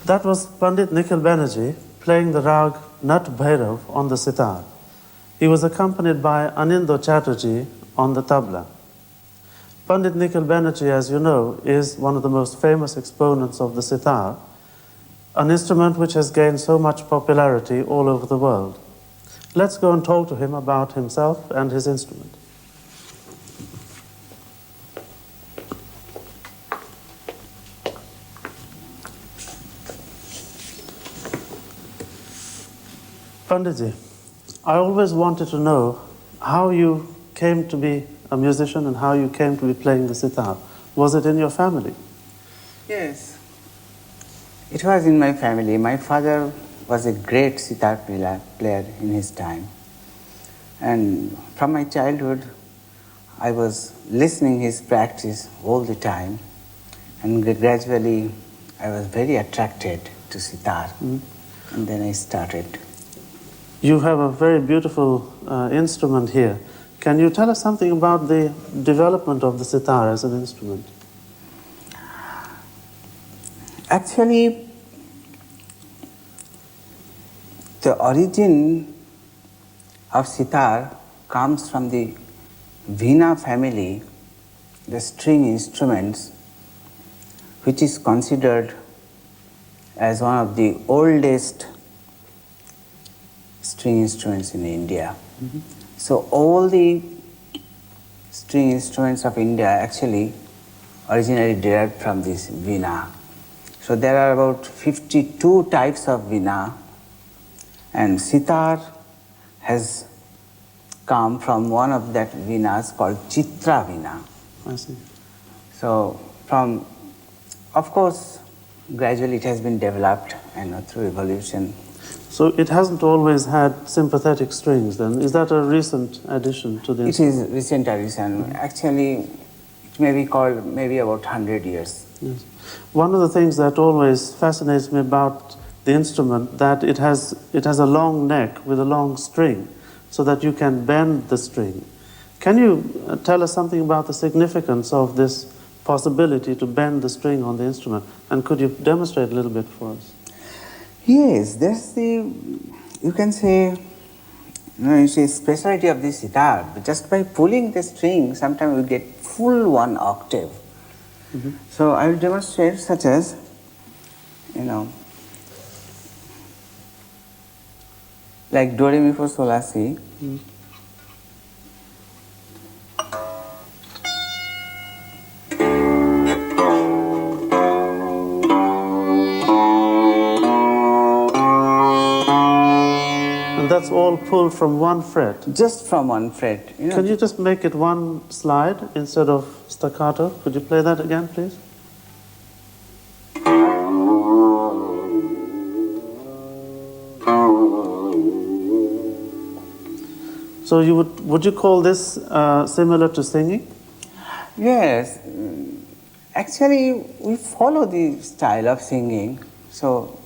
That was Pandit Nikhil Bannerjee playing the rag Nat Bhairav on the sitar. He was accompanied by Anindo Chatterjee on the tabla. Pandit Nikhil Bannerjee, as you know, is one of the most famous exponents of the sitar, an instrument which has gained so much popularity all over the world. Let's go and talk to him about himself and his instrument. Panditji, I always wanted to know how you came to be a musician and how you came to be playing the sitar. Was it in your family? Yes, it was in my family. My father was a great sitar player in his time. And from my childhood, I was listening his practice all the time. And gradually, I was very attracted to sitar. And then I started. You have a very beautiful instrument here. Can you tell us something about the development of the sitar as an instrument? Actually, the origin of sitar comes from the Veena family, the string instruments, which is considered as one of the oldest string instruments in India. So all the string instruments of India actually originally derived from this Veena. So there are about 52 types of Veena, and sitar has come from one of that Veenas called Chitra Veena. I see. So of course, gradually it has been developed through evolution. So it hasn't always had sympathetic strings then? Is that a recent addition to the instrument? It is recent addition. Actually, it may be called maybe about 100 years. Yes. One of the things that always fascinates me about the instrument, that it has a long neck with a long string, so that you can bend the string. Can you tell us something about the significance of this possibility to bend the string on the instrument? And could you demonstrate a little bit for us? Yes, that's you can say, it's a specialty of this sitar. Just by pulling the string, sometimes we get full one octave. So I will demonstrate such as, like Do, Re, Mi, Fa, Sol, La, Si. And that's all pulled from one fret. Just from one fret. Can you just make it one slide instead of staccato? Could you play that again, please? So would you call this similar to singing? Yes. Actually, we follow the style of singing. So,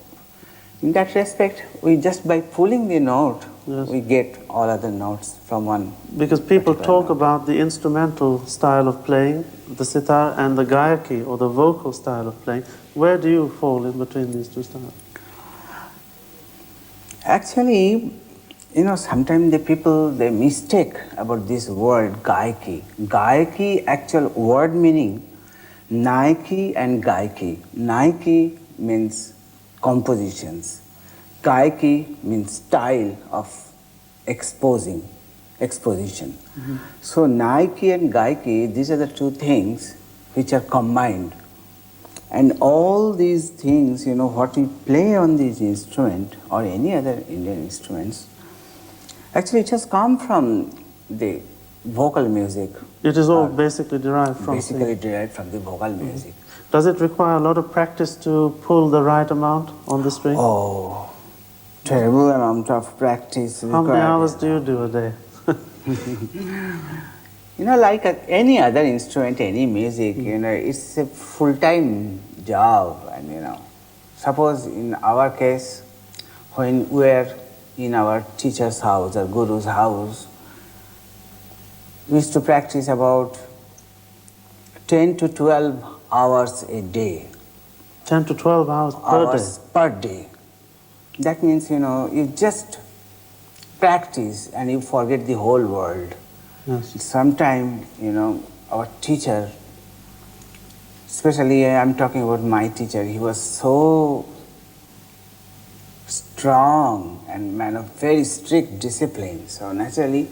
in that respect, we just by pulling the note, Yes. we get all other notes from one. Because people particular talk note. about the instrumental style of playing, the sitar, and the gayaki, or the vocal style of playing. Where do you fall in between these two styles? Actually, sometimes the people, they mistake about this word gayaki. Gayaki, actual word meaning, Nike and Gaiki. Nike means compositions. Gaiki means style of exposition. So Nike and Gaiki, these are the two things which are combined. And all these things, what we play on this instrument or any other Indian instruments, actually it has come from the vocal music. It is all basically derived from Basically singing. derived from the vocal music. Does it require a lot of practice to pull the right amount on the string? Oh, terrible amount of practice. How many required. hours do you do a day? Like any other instrument, any music, it's a full-time job. And, suppose in our case, when we are in our teacher's house or guru's house, we used to practice about 10 to 12 hours a day. 10 to 12 hours Per day. That means, you just practice and you forget the whole world. Yes. Sometime, our teacher, especially I'm talking about my teacher, he was so strong and man of very strict discipline. So naturally,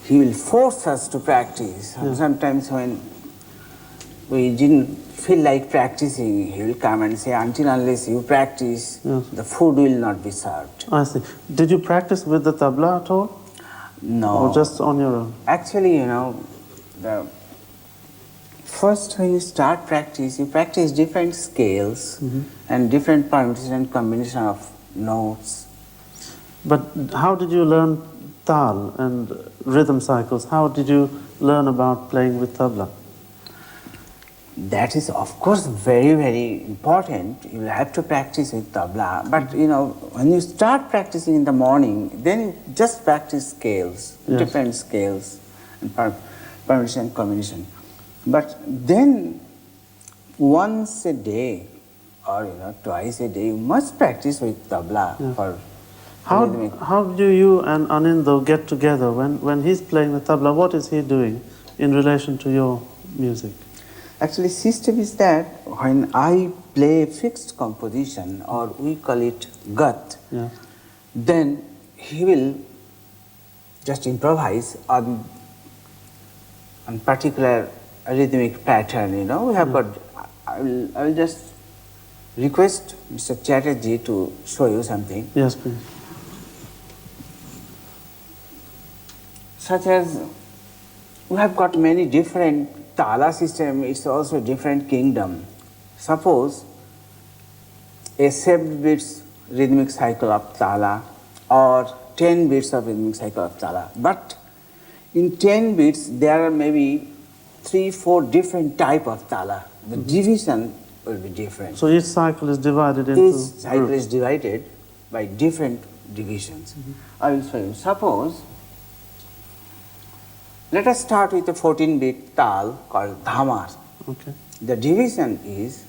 he will force us to practice. Yeah. Sometimes when we didn't feel like practicing, he will come and say, until unless you practice, Yes. the food will not be served. I see. Did you practice with the tabla at all? No. Or just on your own? Actually, the first when you start practice, you practice different scales and different permutation and combination of notes. But how did you learn tal and rhythm cycles? How did you learn about playing with tabla? That is, of course, very, very important. You will have to practice with tabla. But, when you start practicing in the morning, then you just practice scales, Yes. different scales, and permutation and combination. But then, once a day, or, twice a day, you must practice with tabla for rhythmic. How do you and Anindo get together? When he's playing the tabla, what is he doing in relation to your music? Actually, system is that when I play a fixed composition, or we call it gat, Yeah. then he will just improvise on particular rhythmic pattern. We have got. I will just request Mr. Chatterjee to show you something. Yes, please. Such as we have got many different tala system. It's also a different kingdom. Suppose a 7 beats rhythmic cycle of tala or 10 beats of rhythmic cycle of tala. But in 10 beats there are maybe 3-4 different type of tala. The division will be different. So each cycle is divided into Each cycle groups. is divided by different divisions. I will show you. Suppose, let us start with a 14-beat tal called dhamar. Okay. The division is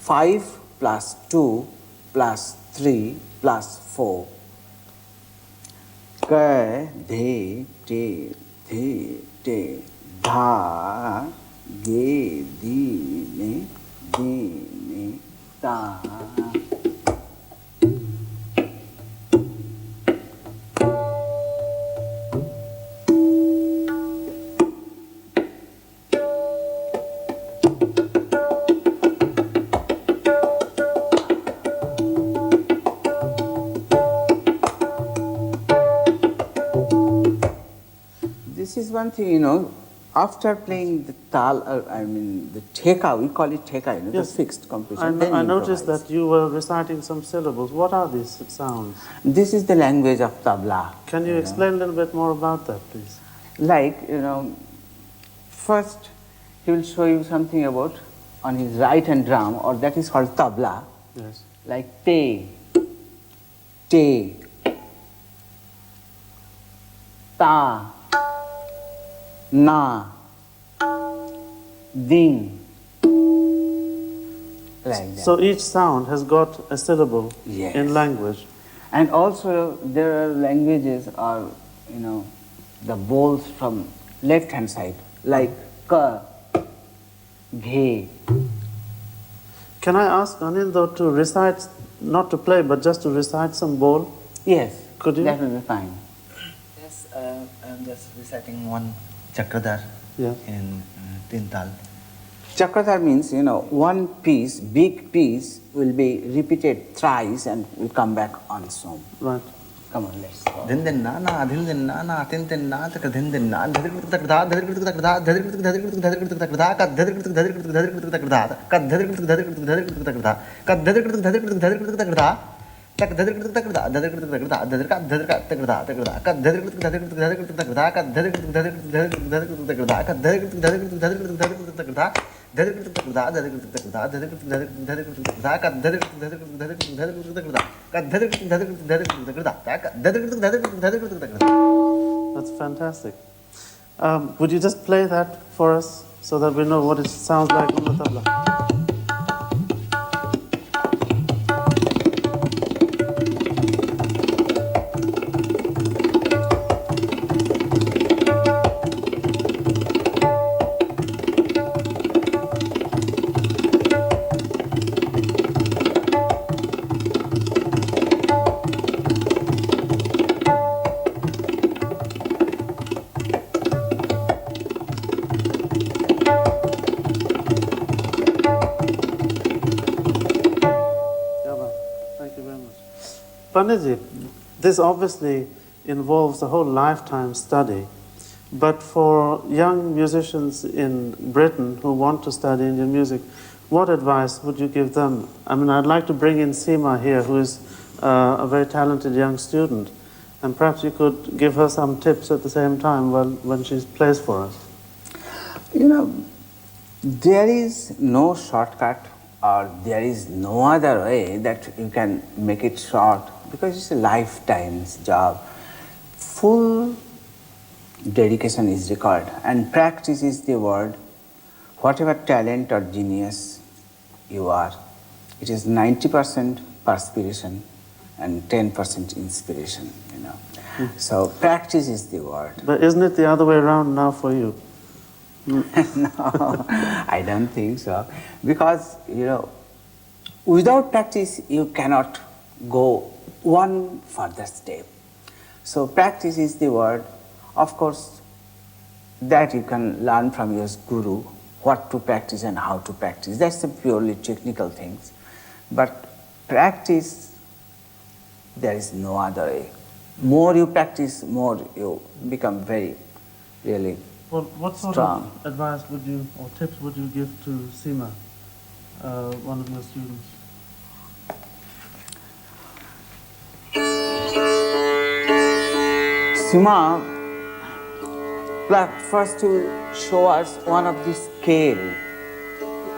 5 plus 2 plus 3 plus 4. Ka, de, dha, ge, di, ne, ta. This is one thing, you know, after playing the tal, the theka, we call it theka, you know, Yes. the fixed composition. I noticed that you were reciting some syllables. What are these sounds? This is the language of tabla. Can you explain a little bit more about that, please? Like, you know, first he will show you something about on his right hand drum, or that is called tabla, Yes. like te, te, ta, na, ding, like that. So each sound has got a syllable Yes. in language. And also there are languages or, you know, the vowels from left hand side, like ka, ghe. Can I ask Anindo to recite, not to play, but just to recite some bowl? Yes, Could you? that will be fine. Yes, I'm just reciting one chakradhar Yeah. in Tintal. Chakradhar means, you know, one piece, big piece, will be repeated thrice and will come back on its own. Right. Come on, let's go. Din din na na, din din na na, tin tin na, chakra din din na, dhadirkrituk takradha, dhadirkrituk takradha, dhadirkrituk dhadirkrituk takradha, kad dhadirkrituk dhadirkrituk takradha, kad dhadirkrituk dhadirkrituk takradha, kad dhadirkrituk dhadirkrituk takradha, tak dhadirkrituk takradha, dhadirkrituk takradha, dhadirka dhadirka takradha takradha, kad dhadirkrituk dhadirkrituk takradha, kad dhadirkrituk dhadirkrituk takradha, kad dhadirkrituk dhadirkrituk takradha, dhadirkrituk takradha, dhadirkrituk takradha, dhadirkrituk dhadirkrituk takradha, kad dhadirkrituk dhadirkrituk takradha, kad dhadirkrituk dhadirkrituk takradha, kad dhadirkrituk dhadirkrituk takradha. That's fantastic. Would you just play that for us so that we know what it sounds like on the tabla? Panditji, this obviously involves a whole lifetime study, but for young musicians in Britain who want to study Indian music, what advice would you give them? I mean, I'd like to bring in Seema here, who is a very talented young student, and perhaps you could give her some tips at the same time when she plays for us. You know, there is no shortcut or there is no other way that you can make it short, because it's a lifetime's job. Full dedication is required, and practice is the word. Whatever talent or genius you are, it is 90% perspiration and 10% inspiration, you know. So practice is the word. But isn't it the other way around now for you? No, I don't think so. Because, you know, without practice, you cannot go one further step. So practice is the word. Of course, that you can learn from your guru, what to practice and how to practice. That's a purely technical things. But practice, there is no other way. More you practice, more you become very, really Well, what sort strong. of advice would you, or tips would you give to Seema, one of your students? Sima, first to show us one of the scale,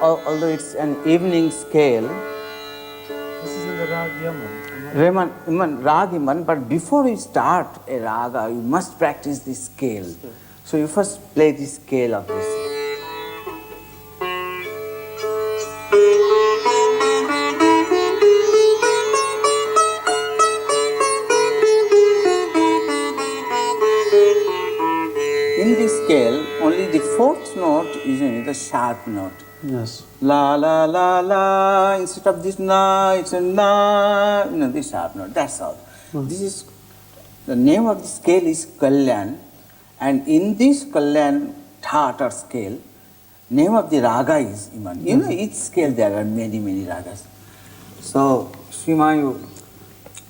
although it's an evening scale, This is in the Rag Yaman. Rag Yaman, but before you start a raga, you must practice the scale. So you first play the scale of this. In this scale, only the fourth note is the sharp note. Yes. La la la la. Instead of this na, it's a na. No, this sharp note. That's all. This is the name of the scale is Kalyan, and in this Kalyan thought or scale, name of the raga is Iman. You know, each scale there are many ragas. So, Srima, you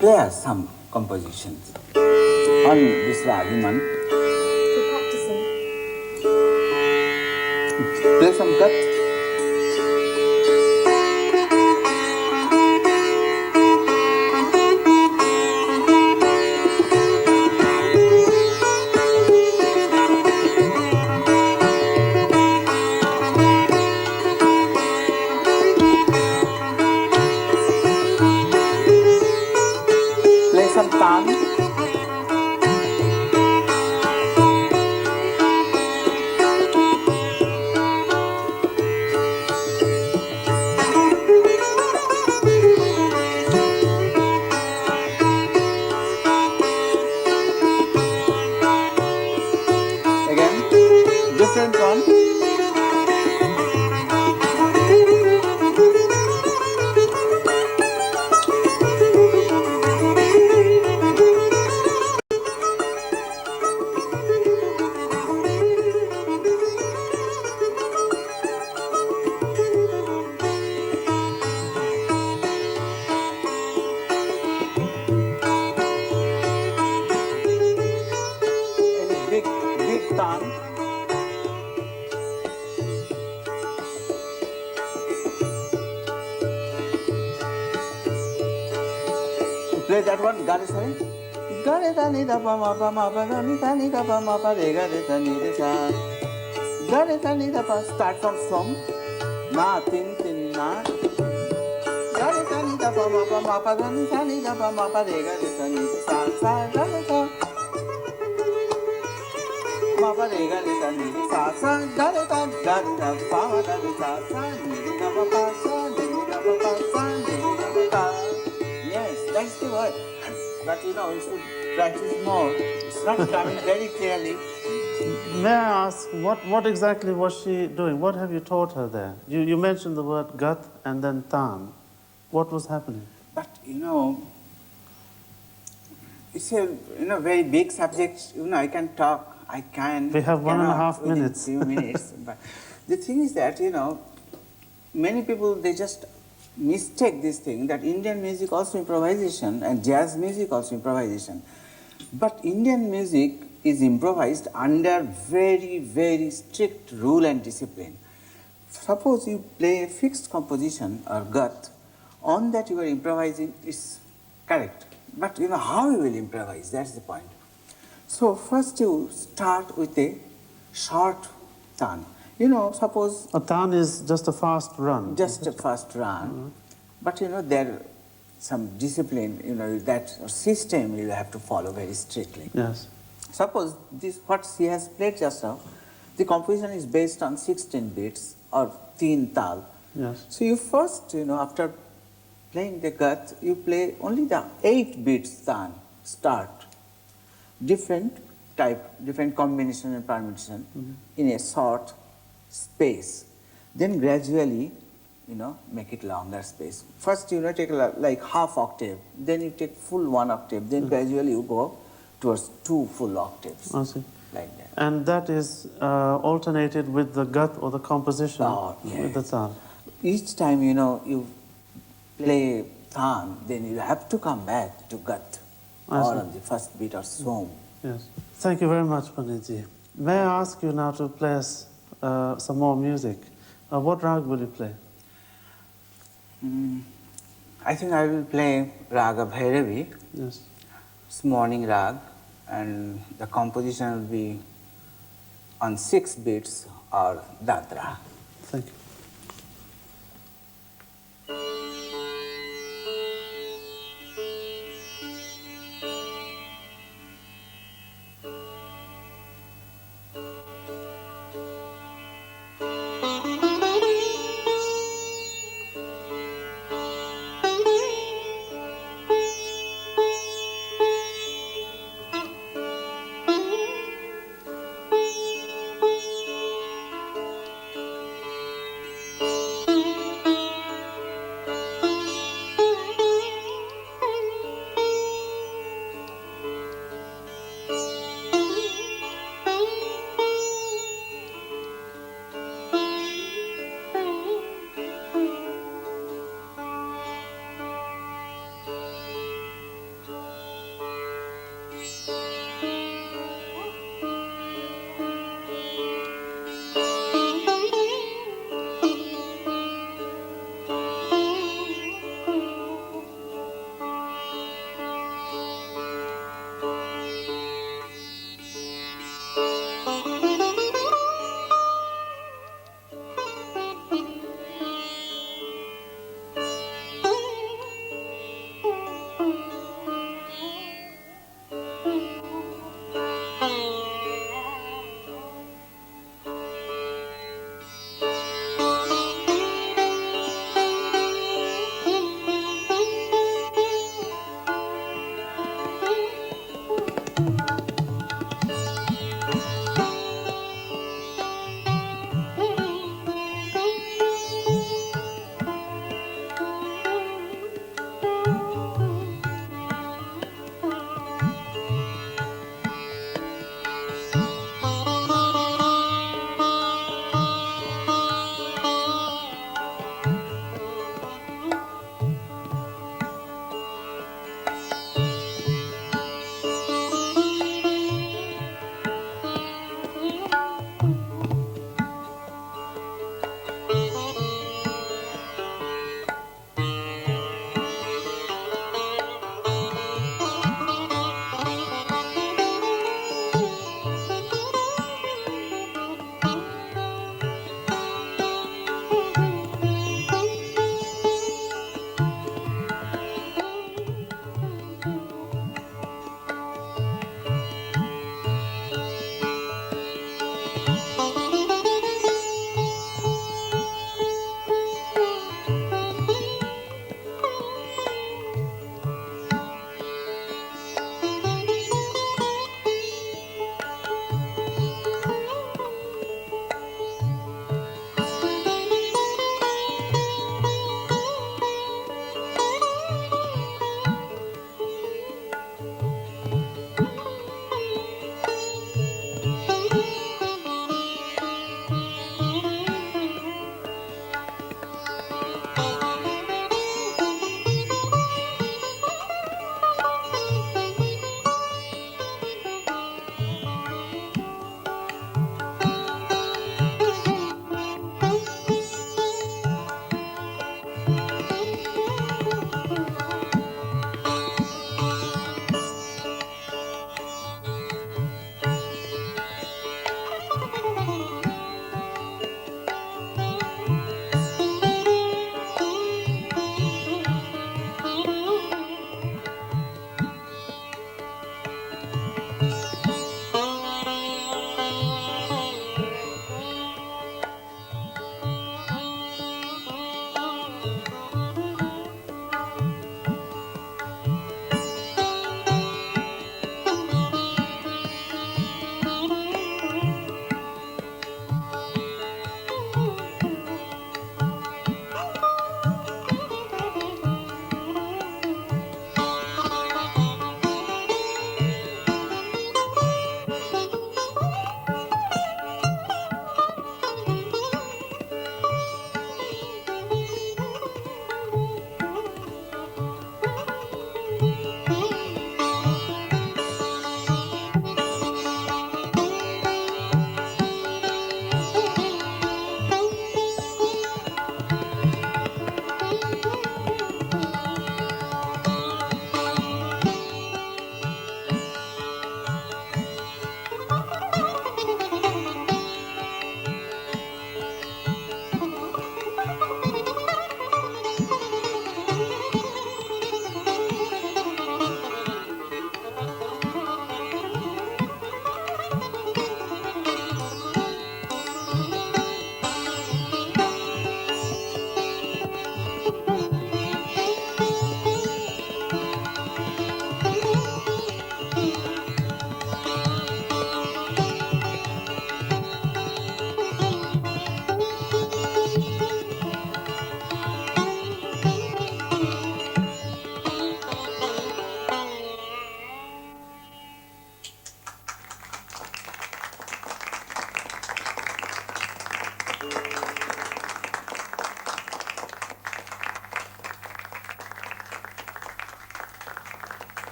play us some compositions on this rag Iman. To practice Play some cut. Play some tan. Again, different one. Any big tan. Play that one, Gare Sare. Gare da ni da pa ma pa da ni da pa ma pa re ga re sa ni re sa. Gare da ni da pa. Start from na tin tin na. Gare da ni da pa ma pa da ni da pa ma pa re ga re sa ni sa sa ga re sa. Ma pa re ga re sa ni sa sa ga re da pa ma da re sa sa ni da pa pa sa ni da pa pa sa ni da pa pa. Yes, that's the word. But you should practice more. It's not coming very clearly. May I ask, what exactly was she doing? What have you taught her there? You mentioned the word gat and then tan. What was happening? But it's a very big subject. I can talk. I can. We have 1.5 within minutes. Few minutes. But the thing is that many people they just mistake this thing that Indian music also improvisation and jazz music also improvisation. But Indian music is improvised under very, very strict rule and discipline. Suppose you play a fixed composition or gat, on that you are improvising is correct. But how you will improvise, that's the point. So first you start with a short tan. Suppose A tan is just a fast run. just a fast run. But there some discipline, that system you have to follow very strictly. Yes. Suppose this what she has played just now, the composition is based on 16 beats or teen tal. Yes. So you first, after playing the gat, you play only the 8 beats tan start. Different type, different combination and permutation in a short space. Then gradually, make it longer space. First, take like half octave, then you take full 1 octave, then gradually you go towards 2 full octaves. I see. Like that. And that is alternated with the gat or the composition with the tan. Each time, you play tan, then you have to come back to gat. Or on the first beat or som. Yes. Thank you very much, Panditji. May I ask you now to play us some more music? What rag will you play? I think I will play Raga Bhairavi. Yes. It's morning rag, and the composition will be on 6 beats or dadra. Thank you.